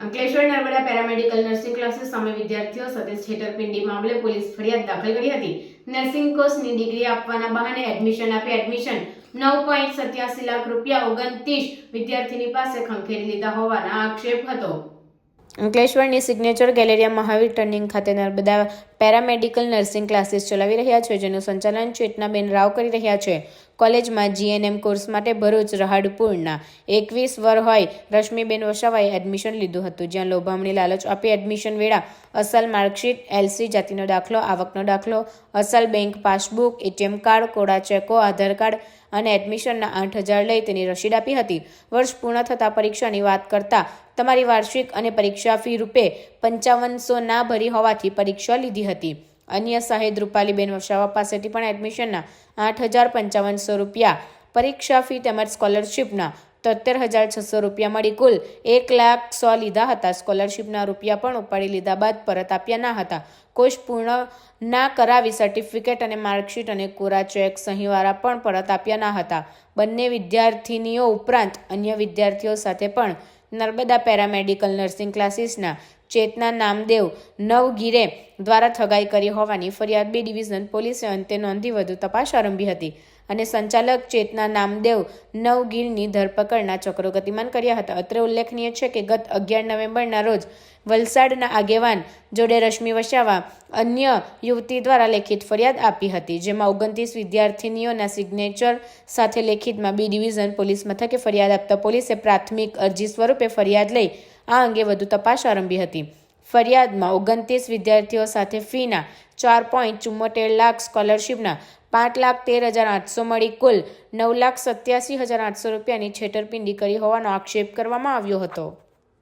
Ankleshwar Narmada paramedical nursing classes સામે વિદ્યાર્થીઓ સાથે છેતરપિંડી મામલે પોલીસ ફરિયાદ દાખલ કરી હતી। નર્સિંગ કોર્સની ડિગ્રી આપવાના બહાને એડમિશન આપી એડમિશન 9.87 લાખ રૂપિયા 29 વિદ્યાર્થીની પાસે ખંખેરી લીધા હોવાના આક્ષેપ હતો। અંકલેશ્વરની સિગ્નેચર ગેલેરિયા મહાવીર ટર્નિંગ ખાતે નર્મદા પેરામેડિકલ નર્સિંગ ક્લાસીસ ચલાવી રહ્યા છે, જેનું સંચાલન ચેતનાબેન રાવ કરી રહ્યા છે। કોલેજમાં જીએનએમ કોર્સ માટે ભરૂચ રહાડપુરના 21 વર હોય રશ્મિબેન વસાવાએ એડમિશન લીધું હતું, જ્યાં લોભામણી લાલચ આપી એડમિશન વેળા અસલ માર્કશીટ, એલસી, જાતિનો દાખલો, આવકનો દાખલો, અસલ બેંક પાસબુક, એટીએમ કાર્ડ, કોડા ચેકો, આધાર કાર્ડ અને એડમિશનના 8,000 લઈ તેની રસીદ આપી હતી। વર્ષ પૂર્ણ થતાં પરીક્ષાની વાત કરતા તમારી વાર્ષિક અને પરીક્ષા ફી રૂપે 5500 ના ભરી હોવાથી પરીક્ષા લીધી હતી। અન્ય શાહિદ રૂપાલીબેન વસાવા પાસેથી પણ એડમિશનના 8,5500 રૂપિયા, પરીક્ષા ફી તેમજ સ્કોલરશીપના 73,600 રૂપિયા મળી કુલ 1,100,000 લીધા હતા। સ્કોલરશીપના રૂપિયા પણ ઉપાડી લીધા બાદ પરત આપ્યા ના હતા। કોર્સ પૂર્ણ ના કરાવી સર્ટિફિકેટ અને માર્કશીટ અને કોરા ચેક સહીવાળા પણ પરત આપ્યા ના હતા। બંને વિદ્યાર્થીનીઓ ઉપરાંત અન્ય વિદ્યાર્થીઓ સાથે પણ નર્મદા પેરામેડિકલ નર્સિંગ ક્લાસીસના ચેતના નામદેવ નવગીરે દ્વારા ઠગાઈ કરી હોવાની ફરિયાદ B ડિવિઝન પોલીસે અંતે નોંધી વધુ તપાસ આરંભી હતી અને સંચાલક ચેતના નામદેવ નવગીરની ધરપકડના ચક્રો ગતિમાન કર્યા હતા। અત્રે ઉલ્લેખનીય છે કે ગત 11 નવેમ્બરના રોજ વલસાડના આગેવાન જોડે રશ્મિ વસાવા અન્ય યુવતી દ્વારા લેખિત ફરિયાદ આપી હતી, જેમાં 29 વિદ્યાર્થીનીઓના સિગ્નેચર સાથે લેખિતમાં B ડિવિઝન પોલીસ મથકે ફરિયાદ આપતા પોલીસે પ્રાથમિક અરજી સ્વરૂપે ફરિયાદ લઈ આ અંગે વધુ તપાસ આરંભી હતી। ફરિયાદમાં 29 વિદ્યાર્થીઓ સાથે ફીના 4.74 લાખ, સ્કોલરશીપના 5,13,800 મળી કુલ 9,87,800 રૂપિયાની છેતરપિંડી કરી હોવાનો આક્ષેપ કરવામાં આવ્યો હતો।